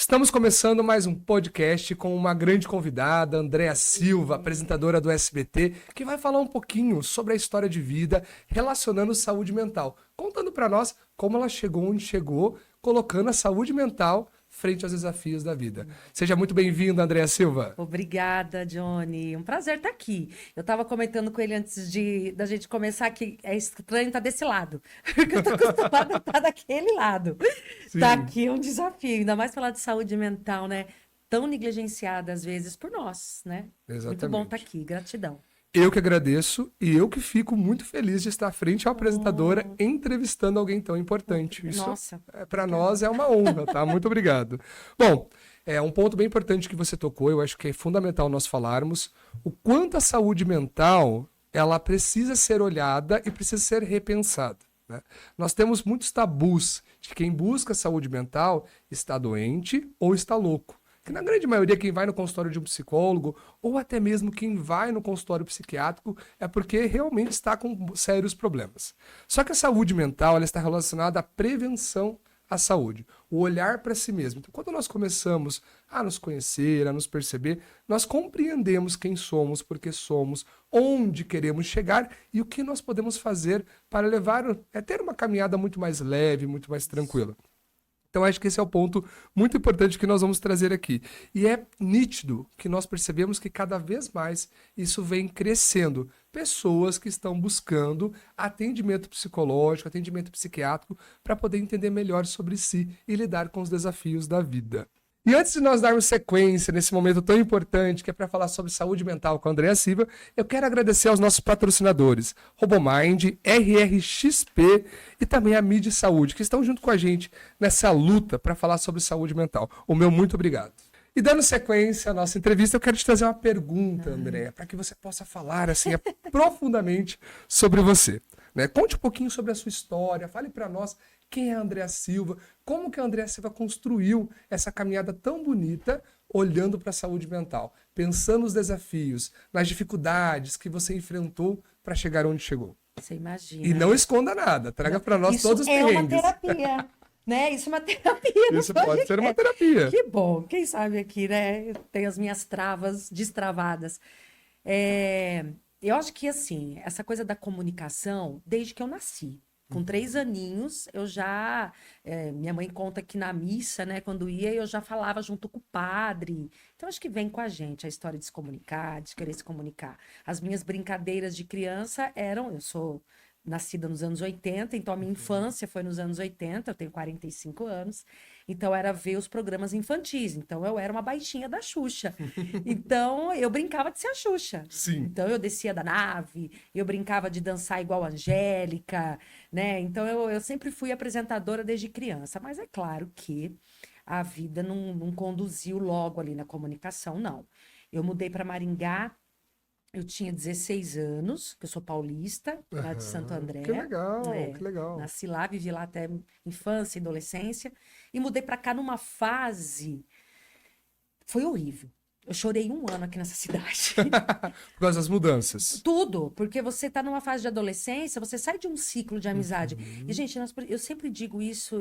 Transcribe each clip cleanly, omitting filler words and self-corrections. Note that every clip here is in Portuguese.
Estamos começando mais um podcast com uma grande convidada, Andréa Silva, apresentadora do SBT, que vai falar um pouquinho sobre a história de vida relacionando saúde mental, contando para nós como ela chegou onde chegou, colocando a saúde mental frente aos desafios da vida. Seja muito bem-vinda, Andréa Silva. Obrigada, Johnny. Um prazer estar aqui. Eu estava comentando com ele antes da gente começar que é estranho estar desse lado, porque eu estou acostumada a estar daquele lado. Tá aqui é um desafio, ainda mais falar de saúde mental, né? Tão negligenciada às vezes por nós, né? Exatamente. Muito bom estar aqui. Gratidão. Eu que agradeço e eu que fico muito feliz de estar frente à apresentadora entrevistando alguém tão importante. Isso, nossa, para nós é uma honra, tá? Muito obrigado. Bom, um ponto bem importante que você tocou, eu acho que é fundamental nós falarmos o quanto a saúde mental ela precisa ser olhada e precisa ser repensada, né? Nós temos muitos tabus de que quem busca saúde mental está doente ou está louco. Que na grande maioria quem vai no consultório de um psicólogo ou até mesmo quem vai no consultório psiquiátrico é porque realmente está com sérios problemas. Só que a saúde mental ela está relacionada à prevenção à saúde, o olhar para si mesmo. Então, quando nós começamos a nos conhecer, a nos perceber, nós compreendemos quem somos, por que somos, onde queremos chegar e o que nós podemos fazer para ter uma caminhada muito mais leve, muito mais tranquila. Então, acho que esse é o ponto muito importante que nós vamos trazer aqui. E é nítido que nós percebemos que cada vez mais isso vem crescendo. Pessoas que estão buscando atendimento psicológico, atendimento psiquiátrico, para poder entender melhor sobre si e lidar com os desafios da vida. E antes de nós darmos sequência nesse momento tão importante, que é para falar sobre saúde mental com a Andréa Silva, eu quero agradecer aos nossos patrocinadores, RoboMind, RRXP e também a Mid Saúde, que estão junto com a gente nessa luta para falar sobre saúde mental. O meu muito obrigado. E dando sequência à nossa entrevista, eu quero te trazer uma pergunta, Andréa, para que você possa falar assim profundamente sobre você, né? Conte um pouquinho sobre a sua história, fale para nós quem é a Andréa Silva, como que a Andréa Silva construiu essa caminhada tão bonita, olhando para a saúde mental, pensando nos desafios, nas dificuldades que você enfrentou para chegar onde chegou. Você imagina. E não esconda nada, traga para nós todos os perrengues. Isso é uma terapia, né? Isso é uma terapia. Isso pode ser uma terapia. Que bom, quem sabe aqui, né? Eu tenho as minhas travas destravadas. Eu acho que, assim, essa coisa da comunicação, desde que eu nasci, com 3 aninhos, eu já... minha mãe conta que na missa, né, quando ia, eu já falava junto com o padre. Então, acho que vem com a gente a história de se comunicar, de querer se comunicar. As minhas brincadeiras de criança eram... Eu sou nascida nos anos 80, então a minha infância foi nos anos 80, eu tenho 45 anos. Então, era ver os programas infantis. Então, eu era uma baixinha da Xuxa. Então, eu brincava de ser a Xuxa. Sim. Então, eu descia da nave, eu brincava de dançar igual a Angélica, né? Então, eu sempre fui apresentadora desde criança. Mas é claro que a vida não conduziu logo ali na comunicação, não. Eu mudei para Maringá, eu tinha 16 anos, que eu sou paulista, lá de Santo André. Que legal, que legal. Nasci lá, vivi lá até infância e adolescência. E mudei para cá numa fase... Foi horrível. Eu chorei 1 ano aqui nessa cidade. Por causa das mudanças. Tudo, porque você tá numa fase de adolescência, você sai de um ciclo de amizade. E, gente, eu sempre digo isso,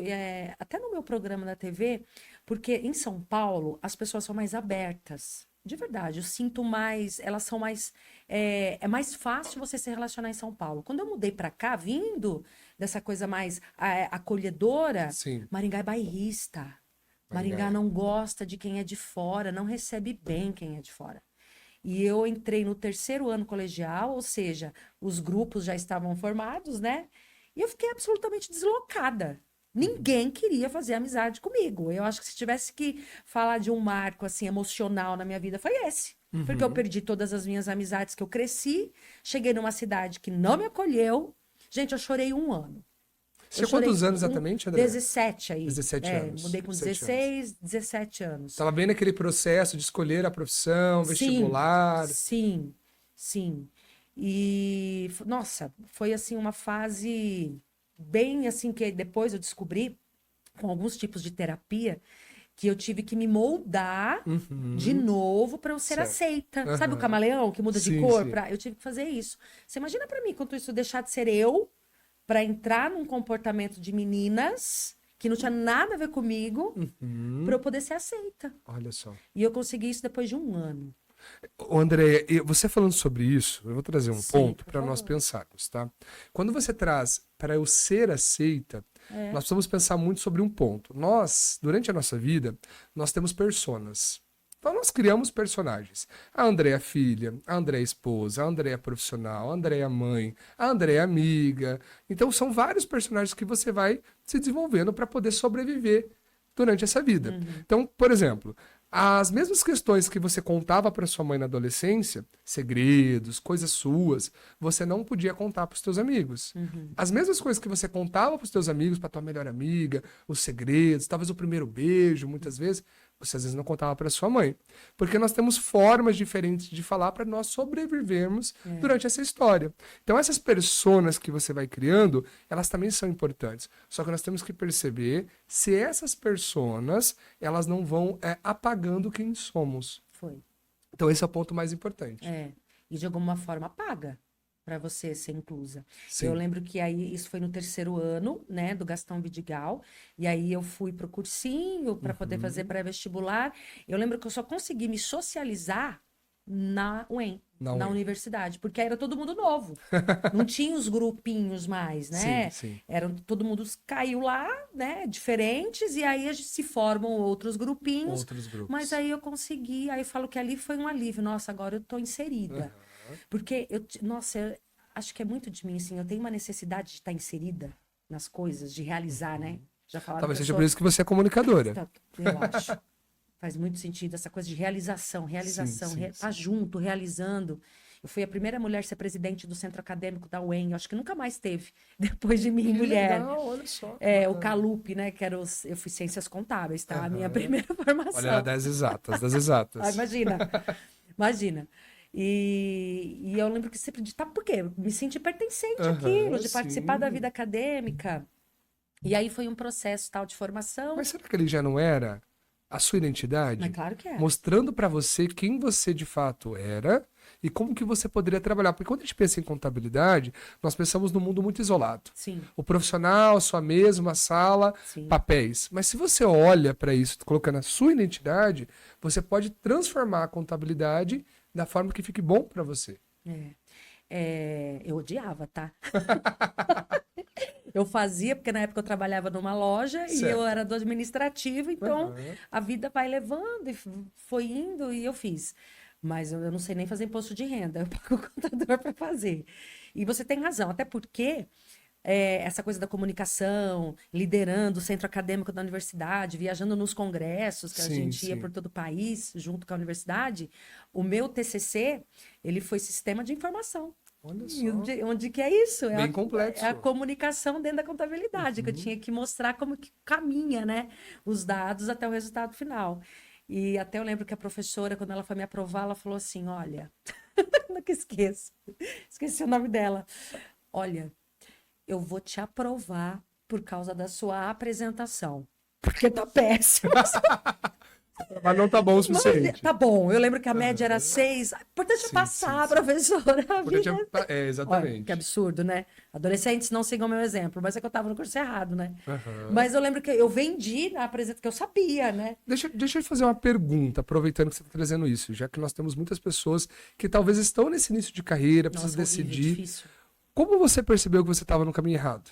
até no meu programa da TV, porque em São Paulo as pessoas são mais abertas. De verdade, eu sinto mais, elas são mais... É mais fácil você se relacionar em São Paulo. Quando eu mudei pra cá, vindo dessa coisa mais acolhedora, Sim. Maringá é bairrista. Maringá não gosta de quem é de fora, não recebe bem quem é de fora. E eu entrei no 3º ano colegial, ou seja, os grupos já estavam formados, né? E eu fiquei absolutamente deslocada. Ninguém queria fazer amizade comigo. Eu acho que se tivesse que falar de um marco assim emocional na minha vida, foi esse. Porque eu perdi todas as minhas amizades que eu cresci, cheguei numa cidade que não me acolheu. Gente, eu chorei 1 ano. Você tinha quantos anos exatamente, André? 17 aí. 17 anos. Mudei com 16, 17 anos. Estava bem naquele processo de escolher a profissão, vestibular. Sim. E, nossa, foi assim uma fase bem assim que depois eu descobri, com alguns tipos de terapia, que eu tive que me moldar de novo para eu ser aceita. Sabe o camaleão que muda de cor? Eu tive que fazer isso. Você imagina para mim quanto isso deixar de ser eu para entrar num comportamento de meninas que não tinha nada a ver comigo, Uhum. para eu poder ser aceita. Olha só. E eu consegui isso depois de 1 ano. Ô, André, você falando sobre isso, eu vou trazer um Sim, ponto por para nós favor. pensarmos, tá? Quando você traz para eu ser aceita, nós precisamos pensar muito sobre um ponto. Nós, durante a nossa vida, nós temos personas. Então nós criamos personagens. A André é filha, a André é esposa, a André é profissional, a André é mãe, a André é amiga. Então são vários personagens que você vai se desenvolvendo para poder sobreviver durante essa vida. Então, por exemplo, as mesmas questões que você contava para sua mãe na adolescência, segredos, coisas suas, você não podia contar para os teus amigos. As mesmas coisas que você contava para os teus amigos, para tua melhor amiga, os segredos, talvez o primeiro beijo, muitas vezes, você às vezes não contava para sua mãe. Porque nós temos formas diferentes de falar para nós sobrevivermos durante essa história. Então essas personas que você vai criando, elas também são importantes. Só que nós temos que perceber se essas personas, elas não vão apagando quem somos. Foi. Então esse é o ponto mais importante. E de alguma forma paga para você ser inclusa. Sim. Eu lembro que aí isso foi no 3º ano, né, do Gastão Vidigal, e aí eu fui pro cursinho para poder fazer pré-vestibular. Eu lembro que eu só consegui me socializar na UEM, na universidade, porque era todo mundo novo. Não tinha os grupinhos mais, né? Sim. Todo mundo caiu lá, né, diferentes, e aí a gente se formam outros grupinhos. Outros grupos. Mas aí eu consegui, aí eu falo que ali foi um alívio. Nossa, agora eu tô inserida. Porque nossa, eu acho que é muito de mim, assim, eu tenho uma necessidade de estar inserida nas coisas, de realizar, né? Já falaram Talvez que eu seja sou- por isso que você é comunicadora. Eu acho. Faz muito sentido essa coisa de realização, Sim. tá junto, realizando. Eu fui a primeira mulher a ser presidente do Centro Acadêmico da UEM, eu acho que nunca mais teve, depois de mim, Que mulher. legal, olha só. O Calup, né, que era eu fui Ciências Contábeis, tá? A minha primeira formação. Olha, das exatas. Ah, imagina. E eu lembro que sempre de por quê? Me senti pertencente àquilo, de participar da vida acadêmica. E aí foi um processo tal de formação. Mas será que ele já não era a sua identidade? Mas claro que é. Mostrando pra você quem você de fato era e como que você poderia trabalhar. Porque quando a gente pensa em contabilidade, nós pensamos num mundo muito isolado. Sim. O profissional, sua mesa, uma sala, Sim. papéis. Mas se você olha para isso, colocando a sua identidade, você pode transformar a contabilidade da forma que fique bom para você. Eu odiava, tá? Eu fazia, porque na época eu trabalhava numa loja e eu era do administrativo, então a vida vai levando e foi indo e eu fiz. Mas eu não sei nem fazer imposto de renda, eu pago o contador para fazer. E você tem razão, até porque essa coisa da comunicação, liderando o centro acadêmico da universidade, viajando nos congressos, que a gente ia por todo o país, junto com a universidade, o meu TCC, ele foi sistema de informação. Olha só. E onde que é isso? Bem complexo. É a comunicação dentro da contabilidade, que eu tinha que mostrar como que caminha, né, os dados até o resultado final. E até eu lembro que a professora, quando ela foi me aprovar, ela falou assim, olha, nunca esqueço, esqueci o nome dela. Olha, eu vou te aprovar por causa da sua apresentação, porque tá péssimo. Mas não tá bom o suficiente. Tá bom, eu lembro que a média era 6. Importante passar, professora. Exatamente. Olha, que absurdo, né? Adolescentes não sigam meu exemplo, mas é que eu tava no curso errado, né? Mas eu lembro que eu vendi na apresentação, que eu sabia, né? Deixa eu fazer uma pergunta, aproveitando que você está trazendo isso, já que nós temos muitas pessoas que talvez estão nesse início de carreira, precisam decidir. Difícil. Como você percebeu que você estava no caminho errado?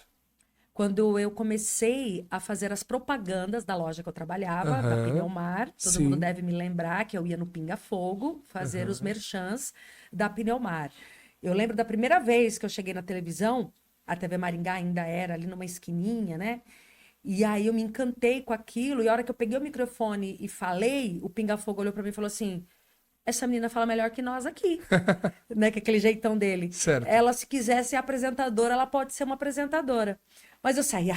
Quando eu comecei a fazer as propagandas da loja que eu trabalhava, da Pneumar, todo mundo deve me lembrar que eu ia no Pinga Fogo fazer os merchans da Pneumar. Eu lembro da primeira vez que eu cheguei na televisão, a TV Maringá ainda era ali numa esquininha, né? E aí eu me encantei com aquilo, e a hora que eu peguei o microfone e falei, o Pinga Fogo olhou para mim e falou assim: essa menina fala melhor que nós aqui, né? Que é aquele jeitão dele. Certo. Ela, se quiser ser apresentadora, ela pode ser uma apresentadora. Mas eu saí,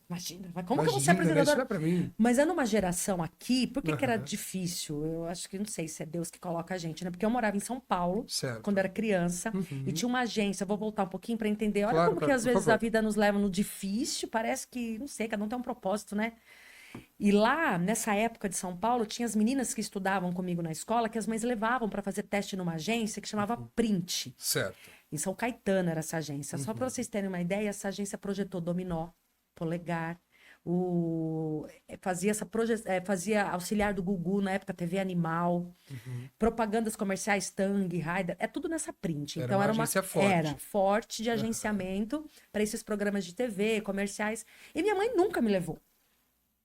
imagina, mas como que eu vou ser apresentadora? Isso não é pra mim. Mas é numa geração aqui, por que que era difícil? Eu acho que, não sei se é Deus que coloca a gente, né? Porque eu morava em São Paulo, quando era criança, e tinha uma agência, vou voltar um pouquinho para entender. Olha como que às vezes a vida nos leva no difícil, parece que, não sei, cada um tem um propósito, né? E lá, nessa época de São Paulo, tinha as meninas que estudavam comigo na escola, que as mães levavam para fazer teste numa agência que chamava Print. Certo. Em São Caetano era essa agência. Só para vocês terem uma ideia, essa agência projetou Dominó, Polegar, Fazia fazia auxiliar do Gugu, na época TV Animal, propagandas comerciais, Tang, Raider, é tudo nessa print. Era Então uma era agência forte. Era forte de agenciamento para esses programas de TV, comerciais. E minha mãe nunca me levou.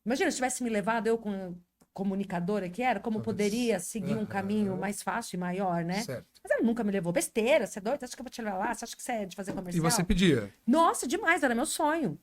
Imagina, se tivesse me levado, eu com comunicadora que era, como Talvez. poderia seguir um caminho mais fácil e maior, né? Certo. Mas ela nunca me levou. Besteira, você é doido? Você acha que eu vou te levar lá? Você acha que você é de fazer E comercial? você pedia? Nossa, demais, era meu sonho.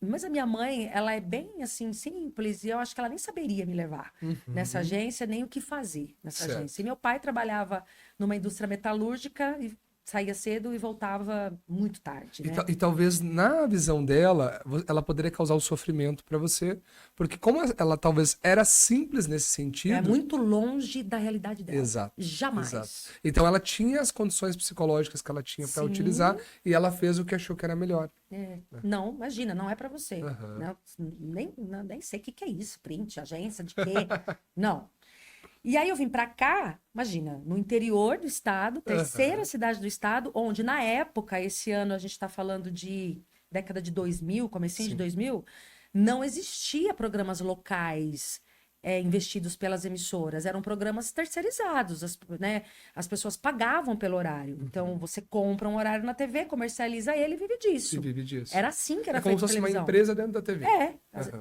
Mas a minha mãe, ela é bem, assim, simples, e eu acho que ela nem saberia me levar nessa agência, nem o que fazer nessa Certo. agência. E meu pai trabalhava numa indústria metalúrgica e saía cedo e voltava muito tarde, né? E talvez na visão dela, ela poderia causar o sofrimento para você, porque como ela talvez era simples nesse sentido. É muito longe da realidade dela. Exato. Jamais. Exato. Então ela tinha as condições psicológicas que ela tinha para Sim. utilizar e ela fez o que achou que era melhor. Não, imagina, não é pra você. Aham. Nem sei o que é isso, print, agência, de quê? Não. E aí eu vim pra cá, imagina, no interior do estado, terceira cidade do estado, onde na época, esse ano a gente tá falando de década de 2000, comecinho de 2000, não existia programas locais investidos pelas emissoras, eram programas terceirizados, as pessoas pagavam pelo horário. Então você compra um horário na TV, comercializa ele e vive disso. E vive disso. Era assim que era É como feito se fosse uma televisão. empresa dentro da TV.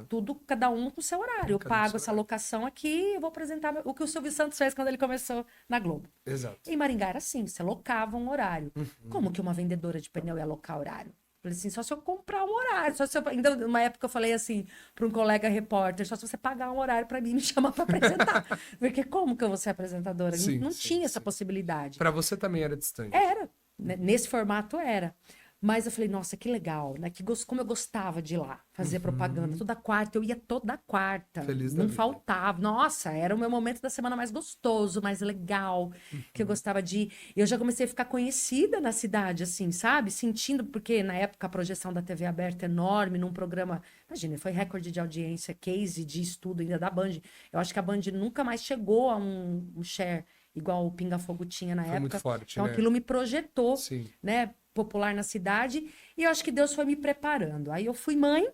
Tudo, cada um com seu horário. Eu Cada um com pago seu essa locação aqui, eu vou apresentar o que o Silvio Santos fez quando ele começou na Globo. Exato. Em Maringá era assim, você locava um horário. Como que uma vendedora de pneu ia locar horário? Falei assim, só se eu comprar um horário. Ainda numa época eu falei assim para um colega repórter, só se você pagar um horário para mim e me chamar para apresentar. Porque como que eu vou ser apresentadora? Sim, não sim, tinha essa sim. possibilidade. Para você também era distante. Era. Nesse formato era. Mas eu falei, nossa, que legal, né? Como eu gostava de ir lá fazer propaganda. Toda quarta, eu ia toda quarta. Feliz da Não vida. faltava. Nossa, era o meu momento da semana mais gostoso, mais legal, que eu gostava de ir. E eu já comecei a ficar conhecida na cidade, assim, sabe? Sentindo, porque na época a projeção da TV aberta enorme, num programa. Imagina, foi recorde de audiência, case de estudo ainda da Band. Eu acho que a Band nunca mais chegou a um share igual o Pinga Fogo tinha na Foi época. muito forte, Então né? aquilo me projetou, Sim. né? Popular na cidade, e eu acho que Deus foi me preparando. Aí eu fui mãe,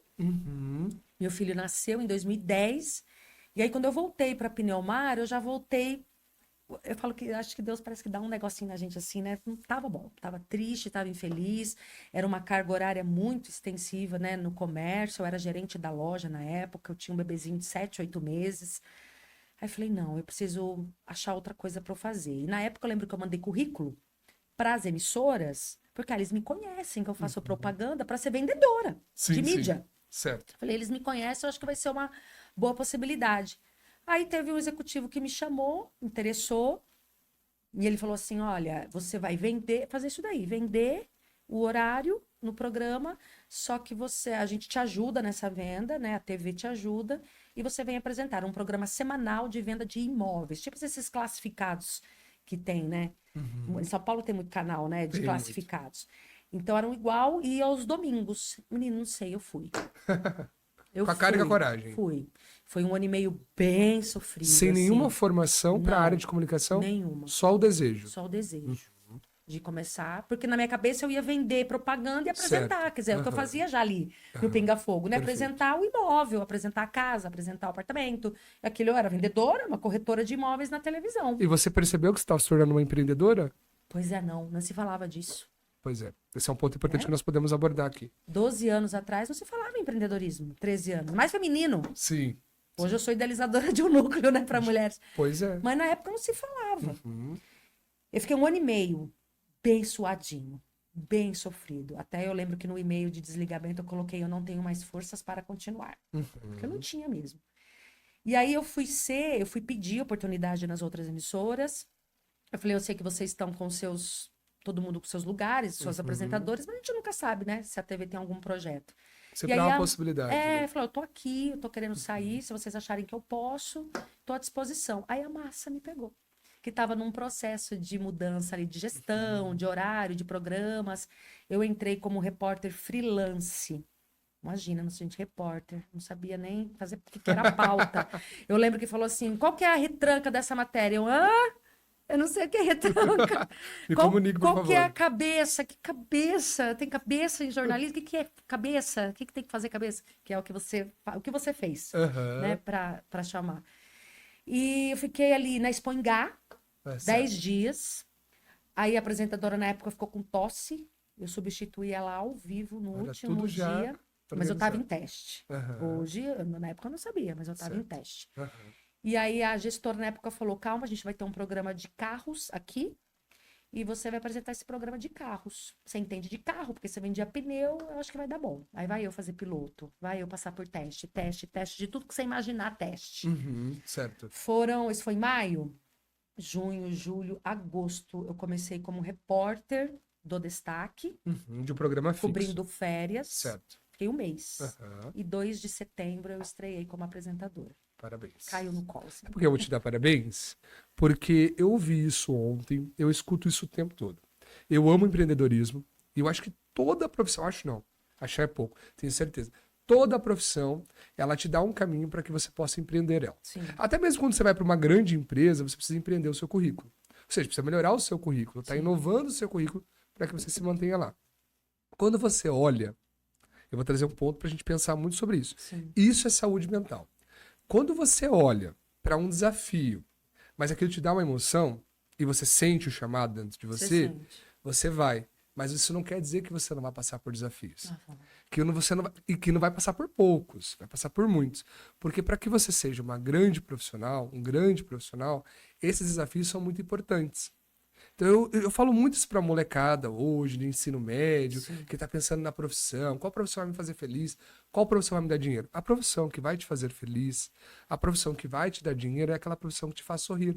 meu filho nasceu em 2010, e aí quando eu voltei para Pneumar, eu já voltei. Eu falo que acho que Deus parece que dá um negocinho na gente assim, né? Não tava bom, tava triste, tava infeliz, era uma carga horária muito extensiva, né? No comércio, eu era gerente da loja na época, eu tinha um bebezinho de 7, 8 meses. Aí eu falei, não, eu preciso achar outra coisa para eu fazer. E na época eu lembro que eu mandei currículo para as emissoras, porque eles me conhecem, que eu faço propaganda para ser vendedora de mídia. Certo. Falei, eles me conhecem, eu acho que vai ser uma boa possibilidade. Aí teve um executivo que me chamou, interessou, e ele falou assim, olha, você vai fazer isso daí, vender o horário no programa, só que a gente te ajuda nessa venda, né? A TV te ajuda, e você vem apresentar um programa semanal de venda de imóveis, tipo esses classificados que tem, né? Em São Paulo tem muito canal, né? De Tem classificados. Então eram igual, e aos domingos. Menino, não sei, eu fui. Com a cara e com a coragem. Fui. Foi um ano e meio bem sofrido. Sem assim. nenhuma formação para a Não, área de comunicação? nenhuma. Só o desejo. Só o desejo de começar. Porque na minha cabeça eu ia vender propaganda e apresentar. Certo. Quer dizer, é o que eu fazia já ali no Pinga Fogo, né? Perfeito. Apresentar o imóvel, apresentar a casa, apresentar o apartamento. Aquilo eu era vendedora, uma corretora de imóveis na televisão. E você percebeu que você estava se tornando uma empreendedora? Pois é, não se falava disso. Pois é. Esse é um ponto importante que nós podemos abordar aqui. 12 anos atrás não se falava em empreendedorismo. 13 anos. Mais feminino. Sim. Hoje eu sou idealizadora de um núcleo, né, para mulheres. Pois é. Mas na época não se falava. Eu fiquei um ano e meio bem suadinho, bem sofrido. Até eu lembro que no e-mail de desligamento eu coloquei: eu não tenho mais forças para continuar. Porque eu não tinha mesmo. E aí eu fui pedir oportunidade nas outras emissoras. Eu falei: eu sei que vocês estão com todo mundo com seus lugares, suas apresentadores, mas a gente nunca sabe, né, se a TV tem algum projeto. Sempre há uma possibilidade. né? Falou, eu tô aqui, eu tô querendo sair, se vocês acharem que eu posso, tô à disposição. Aí a massa me pegou, que estava num processo de mudança ali, de gestão, de horário, de programas. Eu entrei como repórter freelance. Imagina, não sou gente repórter, não sabia nem fazer o que era a pauta. Eu lembro que falou assim, qual que é a retranca dessa matéria? Eu não sei o que é retranca. Me comunique, por Qual que é a favor. cabeça? Que cabeça? Tem cabeça em jornalismo? O que é cabeça? O que tem que fazer cabeça? Que é o que você fez, né, Aham. para chamar. E eu fiquei ali na Expo Ingá, É 10 certo. dias. Aí a apresentadora na época ficou com tosse. Eu substituí ela ao vivo no Era último tudo já dia, mas eu estava em organizado. teste. Aham. Hoje, na época eu não sabia, mas eu estava em Certo. teste. Aham. E aí a gestora na época falou: calma, a gente vai ter um programa de carros aqui. E você vai apresentar esse programa de carros. Você entende de carro, porque você vendia pneu, eu acho que vai dar bom. Aí vai eu fazer piloto, vai eu passar por teste, de tudo que você imaginar, teste. Certo. Isso foi em maio, junho, julho, agosto. Eu comecei como repórter do Destaque, De um programa fixo. cobrindo férias. Certo. Fiquei um mês. Aham. E 2 de setembro eu estreiei como apresentadora. Parabéns. Caiu no colo. Assim. Por que eu vou te dar parabéns? Porque eu ouvi isso ontem, eu escuto isso o tempo todo. Eu amo empreendedorismo e eu acho que toda profissão, acho não, achar é pouco, tenho certeza. Toda profissão, ela te dá um caminho para que você possa empreender ela. Sim. Até mesmo quando você vai para uma grande empresa, você precisa empreender o seu currículo. Ou seja, precisa melhorar o seu currículo, tá Sim. inovando o seu currículo para que você se mantenha lá. Quando você olha, eu vou trazer um ponto para a gente pensar muito sobre isso. Sim. Isso é saúde mental. Quando você olha para um desafio, mas aquilo te dá uma emoção e você sente o chamado dentro de você, você vai. Mas isso não quer dizer que você não vai passar por desafios. Você não vai, e que não vai passar por poucos, vai passar por muitos. Porque para que você seja uma grande profissional, um grande profissional, esses desafios são muito importantes. Então eu falo muito isso pra molecada hoje, de ensino médio, Sim. que tá pensando na profissão, qual profissão vai me fazer feliz, qual profissão vai me dar dinheiro. A profissão que vai te fazer feliz, a profissão que vai te dar dinheiro é aquela profissão que te faz sorrir.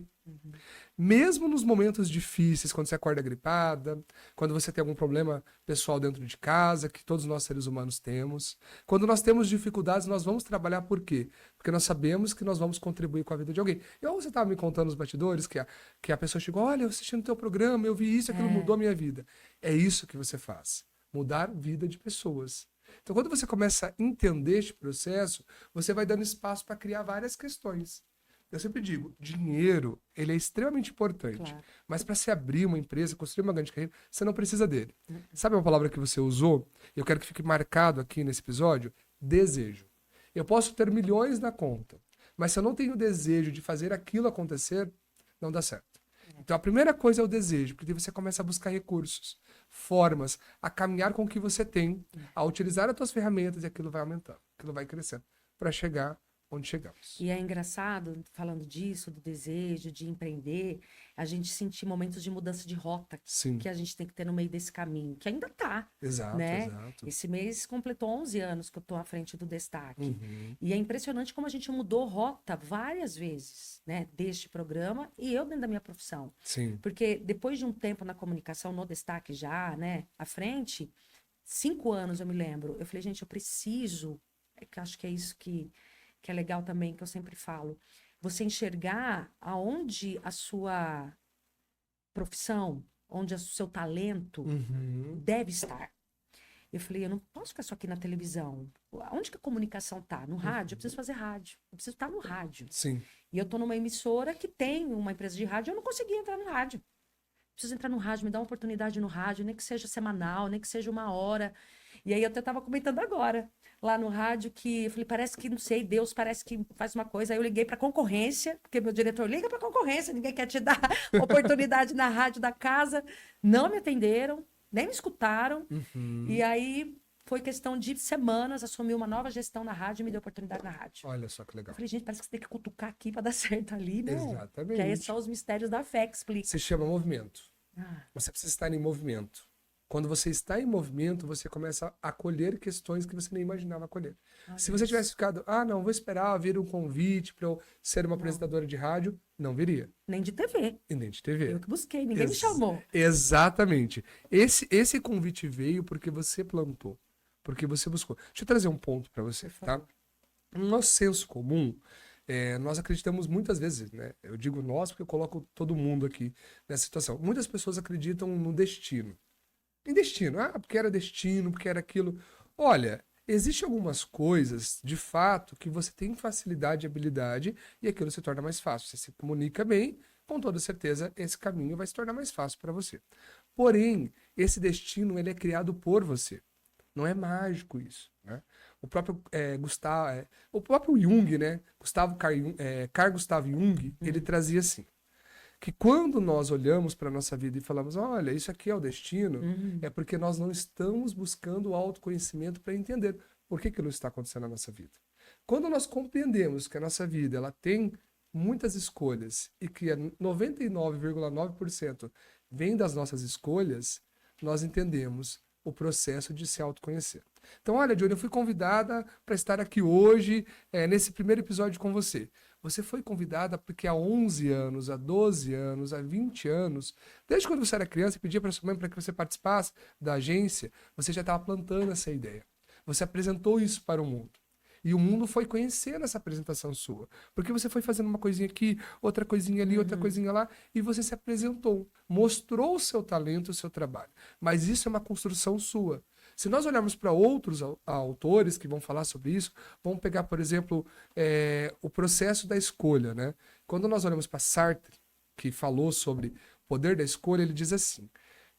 Mesmo nos momentos difíceis, quando você acorda gripada, quando você tem algum problema pessoal dentro de casa, que todos nós seres humanos temos. Quando nós temos dificuldades, nós vamos trabalhar por quê? Porque nós sabemos que nós vamos contribuir com a vida de alguém. E você estava me contando nos bastidores que a pessoa chegou, olha, eu assisti no teu programa, eu vi isso, aquilo mudou a minha vida. É isso que você faz. Mudar a vida de pessoas. Então, quando você começa a entender este processo, você vai dando espaço para criar várias questões. Eu sempre digo, dinheiro, ele é extremamente importante. Claro. Mas para se abrir uma empresa, construir uma grande carreira, você não precisa dele. Sabe uma palavra que você usou? Eu quero que fique marcado aqui nesse episódio? Desejo. Eu posso ter milhões na conta, mas se eu não tenho desejo de fazer aquilo acontecer, não dá certo. Então a primeira coisa é o desejo, porque você começa a buscar recursos, formas, a caminhar com o que você tem, a utilizar as suas ferramentas e aquilo vai aumentando, aquilo vai crescendo, para chegar onde chegamos. E é engraçado, falando disso, do desejo de empreender, a gente sentir momentos de mudança de rota Sim. que a gente tem que ter no meio desse caminho, que ainda tá, Exato, né? exato. Esse mês completou 11 anos que eu tô à frente do Destaque. Uhum. E é impressionante como a gente mudou rota várias vezes, né? Deste programa e eu dentro da minha profissão. Sim. Porque depois de um tempo na comunicação, no Destaque já, né? À frente, 5 anos eu me lembro. Eu falei, gente, eu preciso... que acho que é isso que é legal também, que eu sempre falo. Você enxergar aonde a sua profissão, onde o seu talento deve estar. Eu falei, eu não posso ficar só aqui na televisão. Onde que a comunicação tá? No rádio? Eu preciso fazer rádio. Eu preciso estar no rádio. Sim. E eu tô numa emissora que tem uma empresa de rádio, eu não consegui entrar no rádio. Preciso entrar no rádio, me dá uma oportunidade no rádio, nem que seja semanal, nem que seja 1 hora. E aí eu até estava comentando agora, lá no rádio, que eu falei, parece que, não sei, Deus parece que faz uma coisa. Aí eu liguei para concorrência, porque meu diretor liga para concorrência, ninguém quer te dar oportunidade na rádio da casa. Não me atenderam, nem me escutaram. E aí foi questão de semanas, assumi uma nova gestão na rádio e me deu oportunidade na rádio. Olha só que legal. Eu falei, gente, parece que você tem que cutucar aqui para dar certo ali, né? Exatamente. Que aí é só os mistérios da fé que explica. Se chama movimento. Ah, Você precisa estar em movimento. Quando você está em movimento, você começa a acolher questões que você nem imaginava acolher. Se você tivesse ficado, não, vou esperar vir um convite para eu ser uma apresentadora de rádio, não viria. nem de TV. E nem de TV. Eu que busquei, ninguém me chamou. Exatamente. Esse convite veio porque você plantou, porque você buscou. Deixa eu trazer um ponto para você, tá? No nosso senso comum, nós acreditamos muitas vezes, né? Eu digo nós porque eu coloco todo mundo aqui nessa situação. Muitas pessoas acreditam no destino. Em destino. Porque era destino, porque era aquilo. Olha, existem algumas coisas, de fato, que você tem facilidade e habilidade e aquilo se torna mais fácil. Você se comunica bem, com toda certeza esse caminho vai se tornar mais fácil para você. Porém, esse destino ele é criado por você. Não é mágico isso, né? O próprio o próprio Jung, né? Carl Gustav Jung, ele trazia assim, que quando nós olhamos para a nossa vida e falamos, olha, isso aqui é o destino, é porque nós não estamos buscando o autoconhecimento para entender por que aquilo está acontecendo na nossa vida. Quando nós compreendemos que a nossa vida ela tem muitas escolhas e que 99,9% vem das nossas escolhas, nós entendemos o processo de se autoconhecer. Então, olha, Johnny, eu fui convidada para estar aqui hoje, nesse primeiro episódio com você. Você foi convidada porque há 11 anos, há 12 anos, há 20 anos, desde quando você era criança e pedia para sua mãe para que você participasse da agência, você já estava plantando essa ideia. Você apresentou isso para o mundo. E o mundo foi conhecendo essa apresentação sua. Porque você foi fazendo uma coisinha aqui, outra coisinha ali, outra coisinha lá, e você se apresentou. Mostrou o seu talento, o seu trabalho. Mas isso é uma construção sua. Se nós olharmos para outros autores que vão falar sobre isso, vamos pegar, por exemplo, o processo da escolha, né? Quando nós olhamos para Sartre, que falou sobre o poder da escolha, ele diz assim,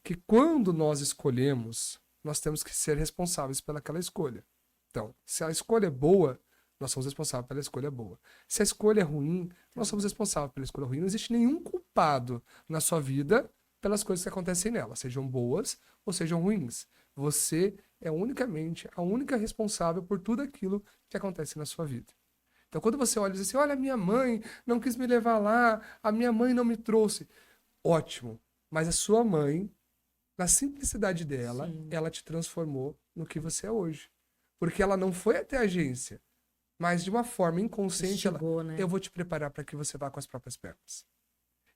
que quando nós escolhemos, nós temos que ser responsáveis pelaquela escolha. Então, se a escolha é boa, nós somos responsáveis pela escolha boa. Se a escolha é ruim, nós somos responsáveis pela escolha ruim. Não existe nenhum culpado na sua vida pelas coisas que acontecem nela, sejam boas ou sejam ruins. Você é unicamente a única responsável por tudo aquilo que acontece na sua vida. Então, quando você olha e diz assim, olha, a minha mãe não quis me levar lá, a minha mãe não me trouxe. Ótimo, mas a sua mãe, na simplicidade dela, Sim. ela te transformou no que você é hoje. Porque ela não foi até a agência, mas de uma forma inconsciente, Chegou, né? eu vou te preparar para que você vá com as próprias pernas.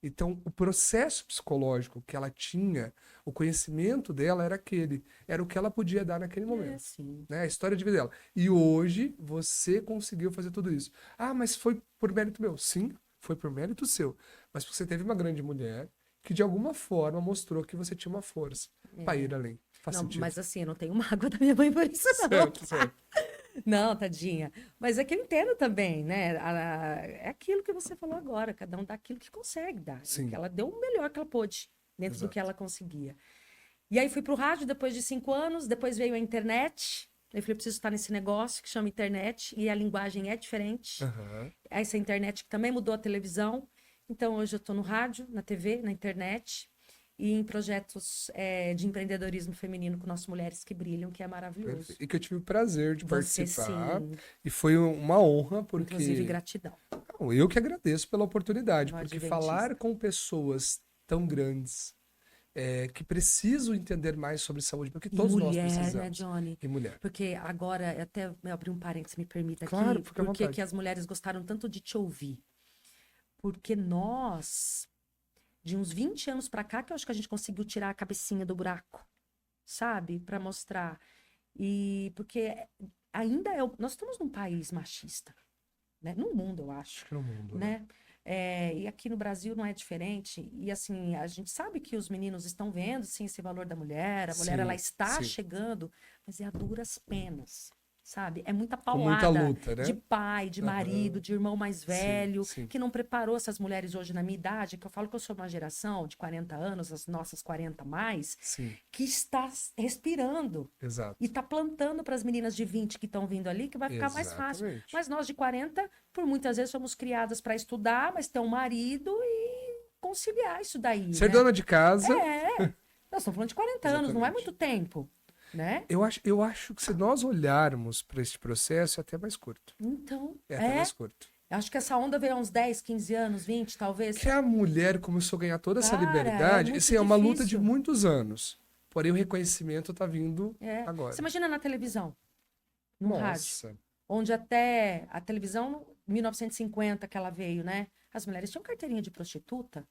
Então, o processo psicológico que ela tinha, o conhecimento dela era aquele, era o que ela podia dar naquele momento. Sim. Né? A história de vida dela. E hoje, você conseguiu fazer tudo isso. Ah, mas foi por mérito meu. Sim, foi por mérito seu. Mas você teve uma grande mulher que, de alguma forma, mostrou que você tinha uma força para ir além. Faz Não, sentido. mas assim, eu não tenho mágoa da minha mãe por isso, não. Certo. Não, tadinha. Mas é que eu entendo também, né? É aquilo que você falou agora, cada um dá aquilo que consegue dar. Sim. Ela deu o melhor que ela pôde, dentro do Exato. que ela conseguia. E aí fui pro rádio depois de 5 anos, depois veio a internet. Eu falei, preciso estar nesse negócio que chama internet, e a linguagem é diferente. Uhum. Essa internet que também mudou a televisão. Então, hoje eu estou no rádio, na TV, na internet, e em projetos de empreendedorismo feminino com nossas mulheres que brilham, que é maravilhoso. Perfeito. E que eu tive o prazer de Você participar. sim. E foi uma honra, porque Inclusive, gratidão. Não, eu que agradeço pela oportunidade, Uma porque adventista. falar com pessoas tão grandes que precisam entender mais sobre saúde, porque todos nós Mulher, precisamos. né, Johnny? E mulher. Porque agora, até me abrir um parênteses, me permita aqui, Claro, fica à por que vontade. que as mulheres gostaram tanto de te ouvir? Porque nós, de uns 20 anos pra cá, que eu acho que a gente conseguiu tirar a cabecinha do buraco, sabe? Pra mostrar. E porque ainda nós estamos num país machista, né? No mundo, eu acho. Acho que no mundo, né? Né? E aqui no Brasil não é diferente. E assim, a gente sabe que os meninos estão vendo, sim, esse valor da mulher. A mulher, Sim, ela está sim. chegando, mas é a duras penas, sabe? É muita Com muita paulada luta, né? de pai, de marido, de irmão mais velho, sim. que não preparou essas mulheres hoje na minha idade, que eu falo que eu sou uma geração de 40 anos, as nossas 40 mais, Sim, que está respirando. exato. E tá plantando para as meninas de 20 que estão vindo ali, que vai ficar mais fácil. Exatamente. Mas nós de 40, por muitas vezes, somos criadas para estudar, mas ter um marido e conciliar isso daí. Ser né? dona de casa. Nós estamos falando de 40 anos, não é Exatamente. muito tempo, né? Eu acho que se nós olharmos para este processo, é até mais curto. Então, É até mais curto. acho que essa onda veio há uns 10, 15 anos, 20, talvez. Que a mulher começou a ganhar toda essa Cara, liberdade, é muito isso é uma luta de difícil. muitos anos. Porém, o reconhecimento está vindo agora. Você imagina na televisão, no rádio, Nossa, onde até a televisão, 1950 que ela veio, né? As mulheres tinham carteirinha de prostituta.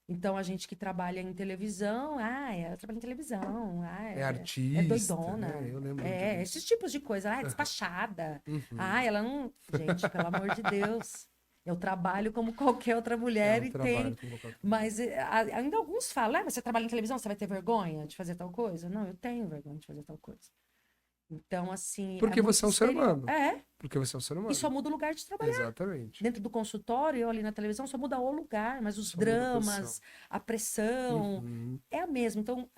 Então, a gente que trabalha em televisão, ela trabalha em televisão, é artista. é doidona. Né? Eu lembro disso. Esses tipos de coisa. É despachada. Ela não... Gente, pelo amor de Deus. Eu trabalho como qualquer outra mulher e tem... Mas ainda alguns falam, mas você trabalha em televisão, você vai ter vergonha de fazer tal coisa? Não, eu tenho vergonha de fazer tal coisa. Então, assim. Porque muito você é um ser humano. É. Porque você é um ser humano. E só muda o lugar de trabalhar. Exatamente. Dentro do consultório, eu ali na televisão, só muda o lugar, mas os Só muda a dramas, posição. a pressão, Uhum. é a mesma. Então,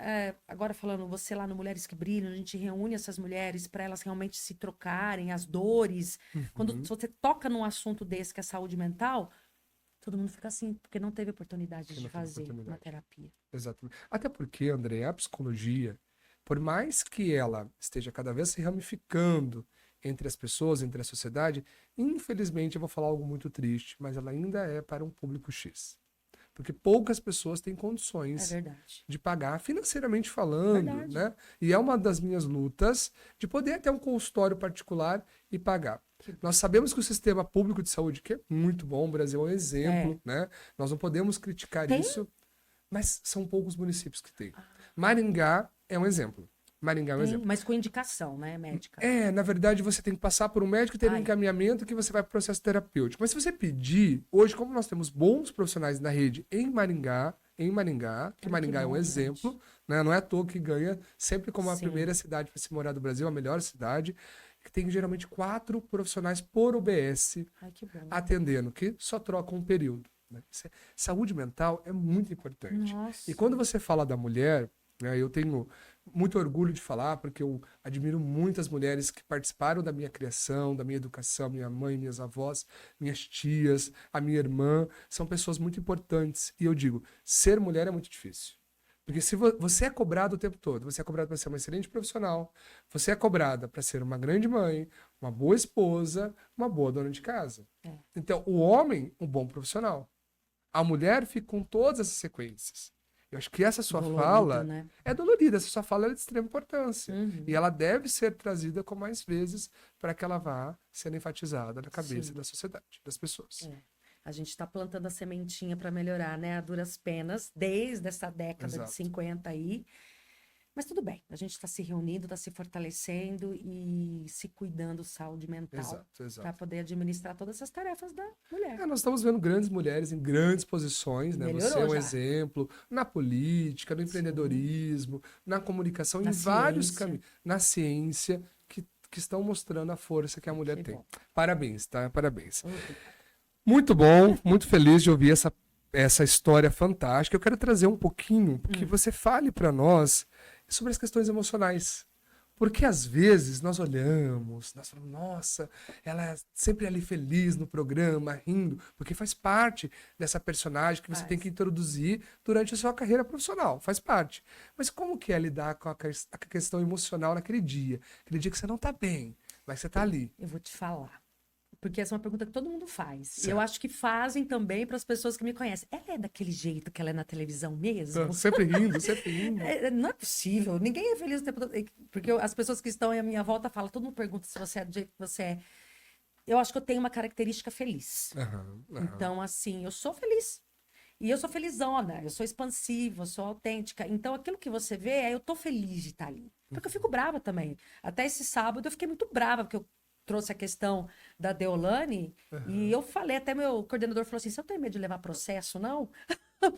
agora falando, você lá no Mulheres que Brilham, a gente reúne essas mulheres para elas realmente se trocarem, as dores. Quando Uhum. você toca num assunto desse, que é saúde mental, todo mundo fica assim, porque não teve oportunidade Porque de não teve fazer uma oportunidade. terapia. Exatamente. Até porque, André, a psicologia, por mais que ela esteja cada vez se ramificando entre as pessoas, entre a sociedade, infelizmente eu vou falar algo muito triste, mas ela ainda é para um público X. Porque poucas pessoas têm É condições verdade. de pagar, financeiramente É falando, verdade. né? E é uma das minhas lutas de poder ter um consultório particular e pagar. Nós sabemos que o sistema público de saúde, que é muito bom, o Brasil é um exemplo, né? Nós não podemos criticar Tem? isso, mas são poucos municípios que têm. Maringá é um exemplo. Maringá é um Tem, exemplo. mas com indicação, né, médica? Na verdade, você tem que passar por um médico e ter um Ai. encaminhamento que você vai para o processo terapêutico. Mas se você pedir, hoje, como nós temos bons profissionais na rede em Maringá, que Olha Maringá é um bom, exemplo, gente. né? Não é à toa que ganha sempre como a Sim. primeira cidade para se morar do Brasil, a melhor cidade, que tem geralmente 4 profissionais por UBS Ai, que bom. atendendo, que só trocam um período. Né? Saúde mental é muito importante. Nossa. E quando você fala da mulher, né, eu tenho muito orgulho de falar, porque eu admiro muitas mulheres que participaram da minha criação, da minha educação, minha mãe, minhas avós, minhas tias, a minha irmã, são pessoas muito importantes. E eu digo, ser mulher é muito difícil. Porque se você é cobrado o tempo todo, você é cobrado para ser uma excelente profissional, você é cobrada para ser uma grande mãe, uma boa esposa, uma boa dona de casa. É. Então, o homem, um bom profissional. A mulher fica com todas essas sequências. Eu acho que essa sua Dolorido, fala né? é dolorida, essa sua fala é de extrema importância. Uhum. E ela deve ser trazida com mais vezes para que ela vá sendo enfatizada na cabeça Sim. da sociedade, das pessoas. É. A gente está plantando a sementinha para melhorar, né? A duras penas, desde essa década Exato. de 50 aí. Mas tudo bem, a gente está se reunindo, está se fortalecendo e se cuidando saúde mental Exato, para exato. poder administrar todas essas tarefas da mulher. Nós estamos vendo grandes mulheres em grandes posições, né? Melhorou Você é um já. exemplo na política, no empreendedorismo, na comunicação, Na em vários ciência. caminhos, na ciência, que estão mostrando a força que a mulher Que tem. bom. Parabéns, tá? Parabéns. Uhum. Muito bom, muito feliz de ouvir essa história fantástica. Eu quero trazer um pouquinho, que você fale para nós sobre as questões emocionais. Porque às vezes nós olhamos, nós falamos, nossa, ela é sempre ali feliz no programa, rindo, porque faz parte dessa personagem que você tem que introduzir durante a sua carreira profissional, faz parte. Mas como que é lidar com a questão emocional naquele dia? Aquele dia que você não tá bem, mas você tá ali. Eu vou te falar. Porque essa é uma pergunta que todo mundo faz. Certo. E eu acho que fazem também para as pessoas que me conhecem. Ela é daquele jeito que ela é na televisão mesmo? Sempre rindo, sempre rindo. Não é possível. Ninguém é feliz o tempo todo. Porque as pessoas que estão à minha volta falam, todo mundo pergunta se você é do jeito que você é. Eu acho que eu tenho uma característica feliz. Então, assim, eu sou feliz. E eu sou felizona, eu sou expansiva, eu sou autêntica. Então, aquilo que você vê é eu tô feliz de estar ali. Porque eu fico brava também. Até esse sábado eu fiquei muito brava, porque eu trouxe a questão da Deolane e eu falei, até meu coordenador falou assim, você não tem medo de levar processo, não?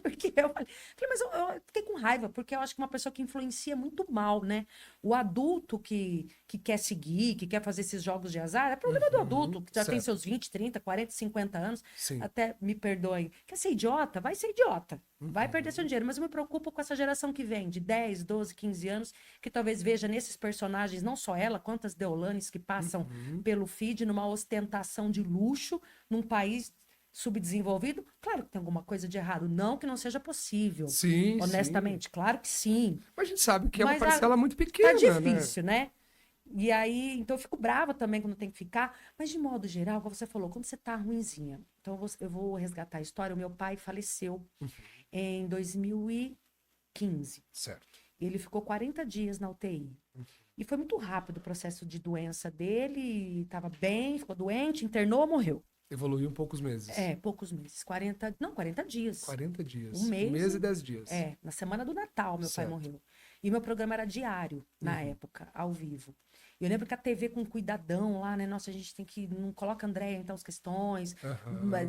Porque eu falei, mas eu fiquei com raiva, porque eu acho que uma pessoa que influencia muito mal, né? O adulto que quer seguir, que quer fazer esses jogos de azar, é problema do adulto, que já tem certo. seus 20, 30, 40, 50 anos. Sim. Até me perdoem. Quer ser idiota? Vai ser idiota. Vai perder seu dinheiro. Mas eu me preocupo com essa geração que vem, de 10, 12, 15 anos, que talvez veja nesses personagens, não só ela, quantas Deolanes que passam pelo feed numa ostentação de luxo, num país subdesenvolvido. Claro que tem alguma coisa de errado. Não que não seja possível. Sim, Honestamente, claro que sim. Mas a gente sabe que é uma Mas parcela muito tá pequena, difícil, né? E aí, então eu fico brava também quando tem que ficar. Mas de modo geral, como você falou, quando você tá ruinzinha. Então eu vou resgatar a história. O meu pai faleceu em 2015. Certo. Ele ficou 40 dias na UTI. E foi muito rápido o processo de doença dele. Estava bem, ficou doente, internou, morreu. Evoluiu em poucos meses. Poucos meses. 40 dias. 40 dias. Um mês e 10 dias. Na semana do Natal, meu pai Certo. morreu. E meu programa era diário, na época, ao vivo. Eu lembro que a TV com cuidadão lá, né? Nossa, a gente tem que... Não coloca Andréia, então, as questões.